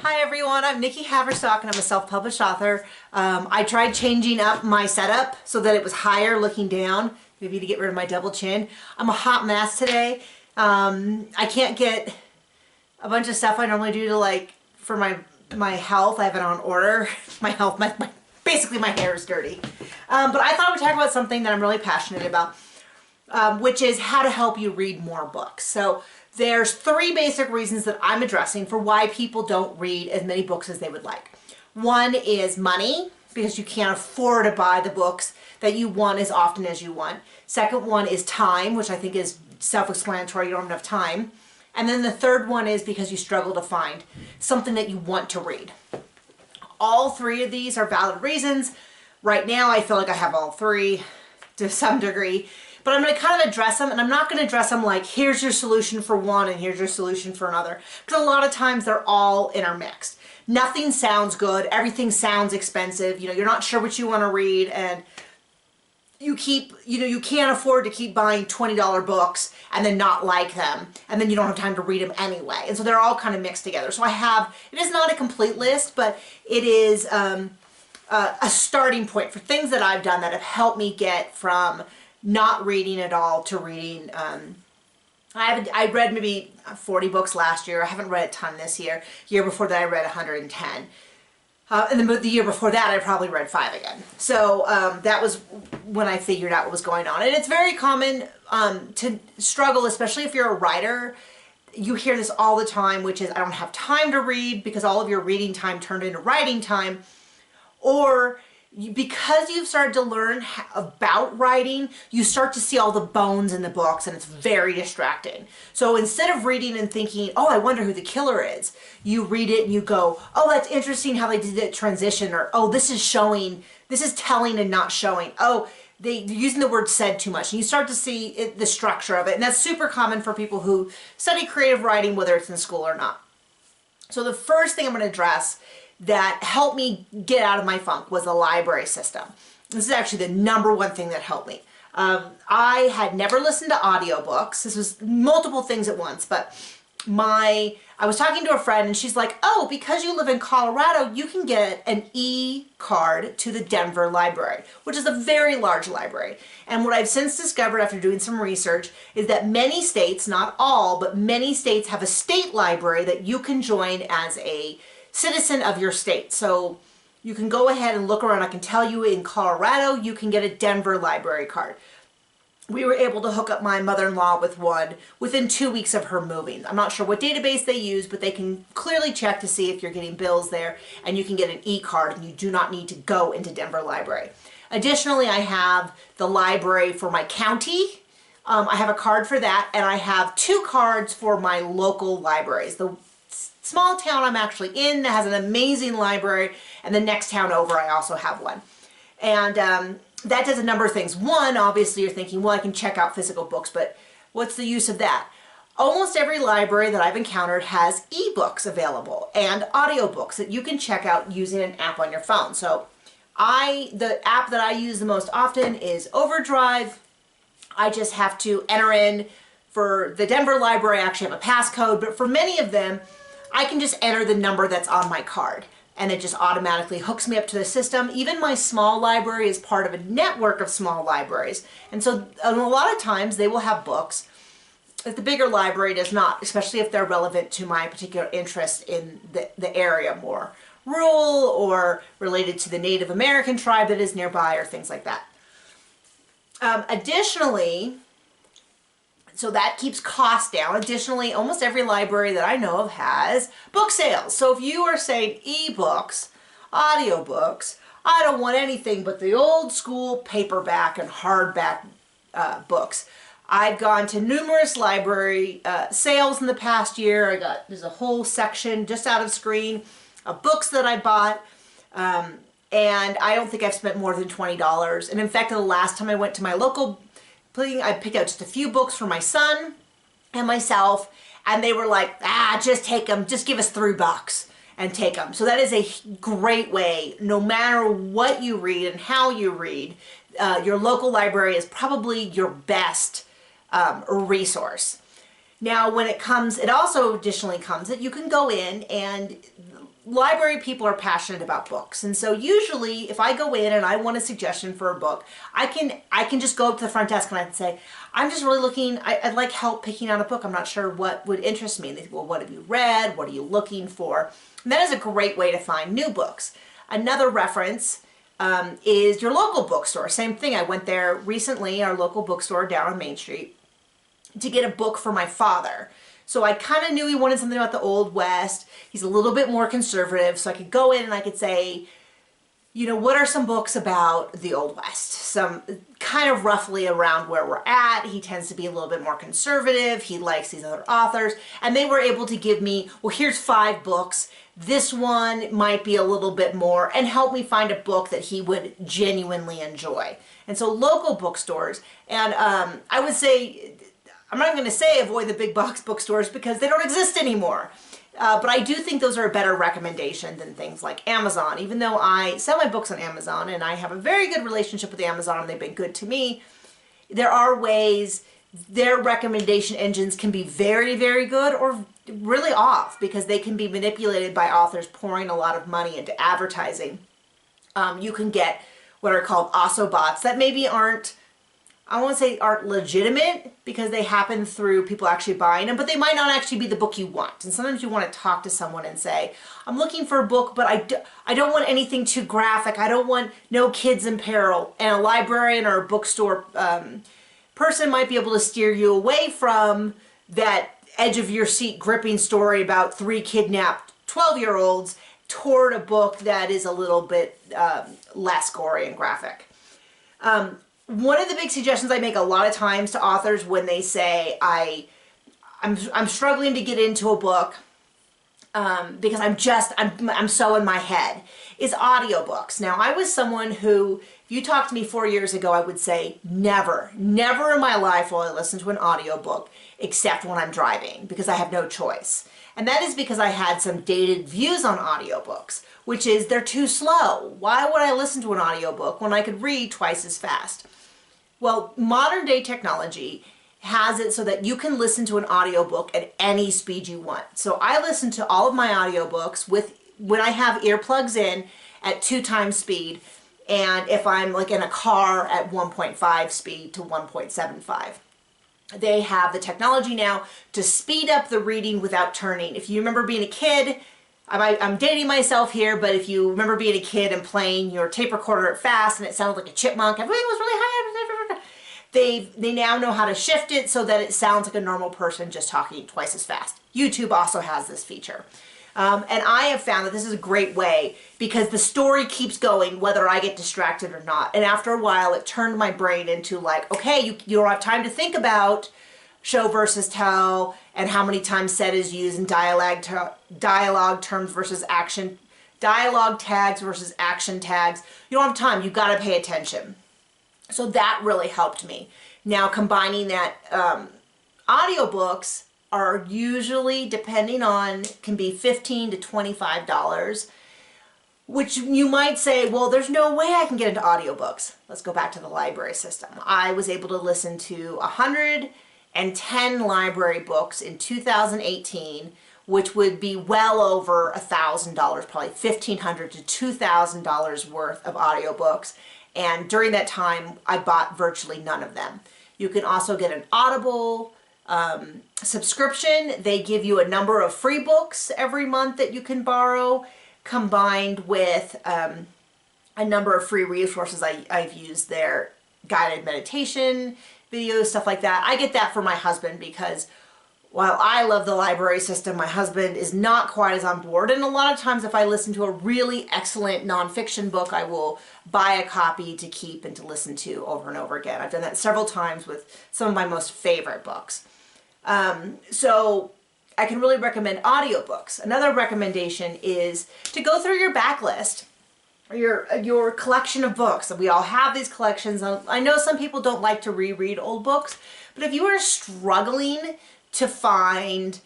Hi everyone, I'm Nikki Haverstock and I'm a self-published author. I tried changing up my setup so that it was higher looking down, maybe to get rid of my double chin. I'm a hot mess today. I can't get a bunch of stuff I normally do to for my health. I have it on order. My health, basically my hair is dirty. But I thought I would talk about something that I'm really passionate about, which is how to help you read more books. So there's three basic reasons that I'm addressing for why people don't read as many books as they would like. One is money, because you can't afford to buy the books that you want as often as you want. Second one is time, which I think is self-explanatory. You don't have enough time. And then the third one is because you struggle to find something that you want to read. All three of these are valid reasons. Right now I feel like I have all three to some degree. But I'm going to kind of address them, and I'm not going to address them like, here's your solution for one and here's your solution for another. Because a lot of times they're all intermixed. Nothing sounds good. Everything sounds expensive. You know, you're not sure what you want to read, and you can't afford to keep buying $20 books and then not like them, and then you don't have time to read them anyway. And so they're all kind of mixed together. So it is not a complete list, but it is a starting point for things that I've done that have helped me get from not reading at all to reading. I read maybe 40 books last year. I haven't read a ton this year. Year before that I read 110. And the year before that I probably read 5 again. So that was when I figured out what was going on. And it's very common to struggle, especially if you're a writer. You hear this all the time, which is, I don't have time to read, because all of your reading time turned into writing time. Or because you've started to learn about writing, you start to see all the bones in the books, and it's very distracting. So instead of reading and thinking, oh, I wonder who the killer is, you read it and you go, oh, that's interesting how they did that transition, or oh, this is telling and not showing. Oh, they're using the word said too much, and you start to see the structure of it. And that's super common for people who study creative writing, whether it's in school or not. So the first thing I'm going to address that helped me get out of my funk was the library system. This is actually the number one thing that helped me. I had never listened to audiobooks. This was multiple things at once, but I was talking to a friend and she's like, oh, because you live in Colorado, you can get an e-card to the Denver Library, which is a very large library. And what I've since discovered after doing some research is that many states, not all, but many states have a state library that you can join as a citizen of your state. So you can go ahead and look around. I can tell you in Colorado, you can get a Denver library card. We were able to hook up my mother-in-law with one within 2 weeks of her moving. I'm not sure what database they use, but they can clearly check to see if you're getting bills there, and you can get an e-card, and you do not need to go into Denver Library. Additionally, I have the library for my county. I have a card for that, and I have 2 cards for my local libraries. The small town I'm actually in that has an amazing library, and the next town over I also have one. And that does a number of things. One, obviously you're thinking, well, I can check out physical books, but what's the use of that? Almost every library that I've encountered has ebooks available and audiobooks that you can check out using an app on your phone. So the app that I use the most often is Overdrive. I just have to enter in for the Denver Library. I actually have a passcode, but for many of them, I can just enter the number that's on my card, and it just automatically hooks me up to the system. Even my small library is part of a network of small libraries. And so a lot of times they will have books that the bigger library does not, especially if they're relevant to my particular interest in the area, more rural or related to the Native American tribe that is nearby or things like that. Additionally, so that keeps costs down. Additionally, almost every library that I know of has book sales. So if you are saying ebooks, audiobooks, I don't want anything but the old school paperback and hardback books. I've gone to numerous library sales in the past year. There's a whole section just out of screen of books that I bought. And I don't think I've spent more than $20. And in fact, the last time I went to my local, I picked out just a few books for my son and myself, and they were like, just take them, just give us $3 and take them. So that is a great way, no matter what you read and how you read, your local library is probably your best resource. Now, when it also additionally comes that you can go in, and library people are passionate about books. And so usually if I go in and I want a suggestion for a book, I can just go up to the front desk and I can say, I'm just really looking, I'd like help picking out a book. I'm not sure what would interest me. And they say, well, what have you read? What are you looking for? And that is a great way to find new books. Another reference is your local bookstore. Same thing. I went there recently, our local bookstore down on Main Street, to get a book for my father. So I kind of knew he wanted something about the Old West. He's a little bit more conservative, so I could go in and I could say, you know, what are some books about the Old West? Some kind of roughly around where we're at. He tends to be a little bit more conservative. He likes these other authors. And they were able to give me, well, here's 5 books. This one might be a little bit more, and help me find a book that he would genuinely enjoy. And so local bookstores, and I would say, I'm not going to say avoid the big box bookstores because they don't exist anymore. But I do think those are a better recommendation than things like Amazon. Even though I sell my books on Amazon and I have a very good relationship with Amazon and they've been good to me, there are ways their recommendation engines can be very, very good or really off because they can be manipulated by authors pouring a lot of money into advertising. You can get what are called Osobots that maybe aren't, I won't say aren't legitimate because they happen through people actually buying them, but they might not actually be the book you want. And sometimes you want to talk to someone and say, I'm looking for a book, but I don't want anything too graphic. I don't want no kids in peril. And a librarian or a bookstore person might be able to steer you away from that edge of your seat gripping story about 3 kidnapped 12-year-olds toward a book that is a little bit less gory and graphic. One of the big suggestions I make a lot of times to authors when they say I'm struggling to get into a book because I'm so in my head is audiobooks. Now, I was someone who, if you talked to me 4 years ago, I would say never in my life will I listen to an audiobook except when I'm driving because I have no choice. And that is because I had some dated views on audiobooks, which is they're too slow. Why would I listen to an audiobook when I could read twice as fast? Well, modern day technology has it so that you can listen to an audiobook at any speed you want. So I listen to all of my audiobooks when I have earplugs in at 2 times speed, and if I'm like in a car at 1.5 speed to 1.75. They have the technology now to speed up the reading without turning. If you remember being a kid, I'm dating myself here, but if you remember being a kid and playing your tape recorder at fast and it sounded like a chipmunk, everything was really high. They now know how to shift it so that it sounds like a normal person just talking twice as fast. YouTube also has this feature. And I have found that this is a great way because the story keeps going whether I get distracted or not. And after a while, it turned my brain into like, okay, you don't have time to think about show versus tell and how many times said is used in dialogue terms versus action, dialogue tags versus action tags. You don't have time. You've got to pay attention. So that really helped me. Now combining that, audiobooks are usually, depending on, can be $15 to $25, which you might say, well, there's no way I can get into audiobooks. Let's go back to the library system. I was able to listen to 110 library books in 2018, which would be well over $1,000, probably $1,500 to $2,000 worth of audiobooks. And during that time, I bought virtually none of them. You can also get an Audible subscription. They give you a number of free books every month that you can borrow, combined with a number of free resources. I've used their guided meditation videos, stuff like that. I get that for my husband because while I love the library system, my husband is not quite as on board. And a lot of times if I listen to a really excellent nonfiction book, I will buy a copy to keep and to listen to over and over again. I've done that several times with some of my most favorite books. So I can really recommend audiobooks. Another recommendation is to go through your backlist, your collection of books. We all have these collections. I know some people don't like to reread old books, but if you are struggling to find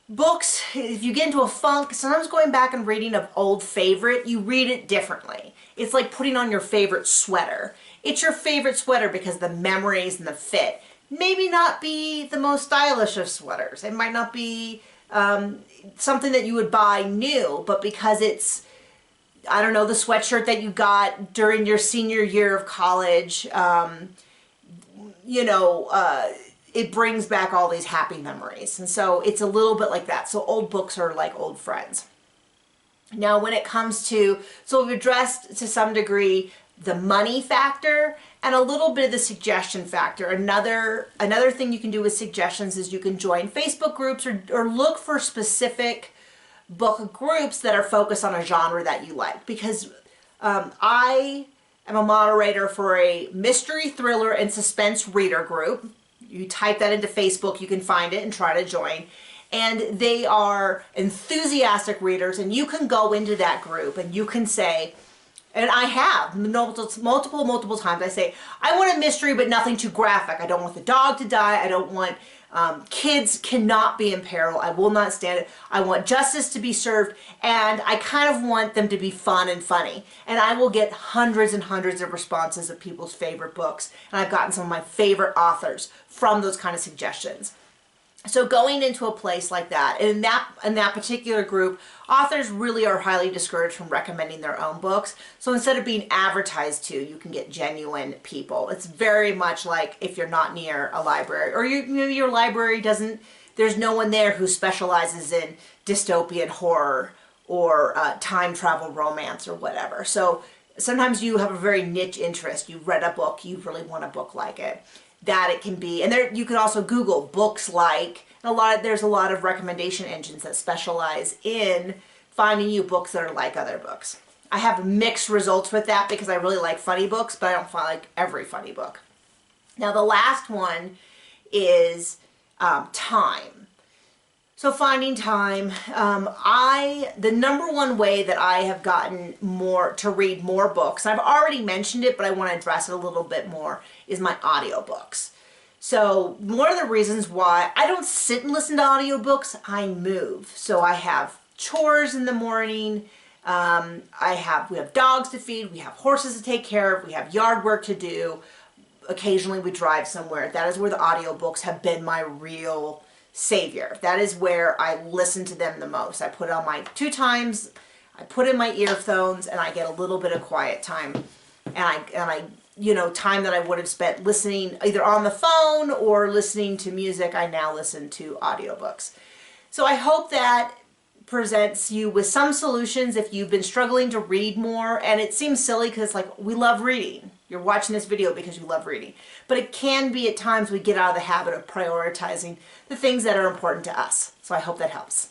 books, if you get into a funk, sometimes going back and reading an old favorite, you read it differently. It's like putting on your favorite sweater. It's your favorite sweater because of the memories and the fit. maybe not be the most stylish of sweaters. It might not be something that you would buy new, but because it's, I don't know, the sweatshirt that you got during your senior year of college, it brings back all these happy memories. And so it's a little bit like that. So old books are like old friends. Now, when it comes to, so we've addressed to some degree the money factor and a little bit of the suggestion factor. Another thing you can do with suggestions is you can join Facebook groups or look for specific book groups that are focused on a genre that you like. Because I am a moderator for a mystery, thriller, and suspense reader group. You type that into Facebook, you can find it and try to join. And they are enthusiastic readers, and you can go into that group and you can say, and I have multiple times, I say, I want a mystery but nothing too graphic. I don't want the dog to die. I don't want, kids cannot be in peril. I will not stand it. I want justice to be served, and I kind of want them to be fun and funny. And I will get hundreds and hundreds of responses of people's favorite books, and I've gotten some of my favorite authors from those kind of suggestions. So going into a place like that, and in that particular group, authors really are highly discouraged from recommending their own books. So instead of being advertised to, you can get genuine people. It's very much like if you're not near a library, or your library doesn't, there's no one there who specializes in dystopian horror or time travel romance or whatever. So sometimes you have a very niche interest. You read a book, you really want a book like it. That it can be, and there you can also Google books like, and there's a lot of recommendation engines that specialize in finding you books that are like other books. I have mixed results with that because I really like funny books, but I don't find like every funny book. Now the last one is time. So finding time, the number one way that I have gotten to read more books, I've already mentioned it, but I want to address it a little bit more, is my audiobooks. So one of the reasons why I don't sit and listen to audiobooks, I move. So I have chores in the morning, we have dogs to feed, we have horses to take care of, we have yard work to do, occasionally we drive somewhere. That is where the audiobooks have been my real savior. That is where I listen to them the most. I put on my 2 times, I put in my earphones, and I get a little bit of quiet time. And I time that I would have spent listening either on the phone or listening to music, I now listen to audiobooks. So I hope that presents you with some solutions if you've been struggling to read more. And it seems silly because it's like, we love reading. You're watching this video because you love reading. But it can be at times we get out of the habit of prioritizing the things that are important to us. So I hope that helps.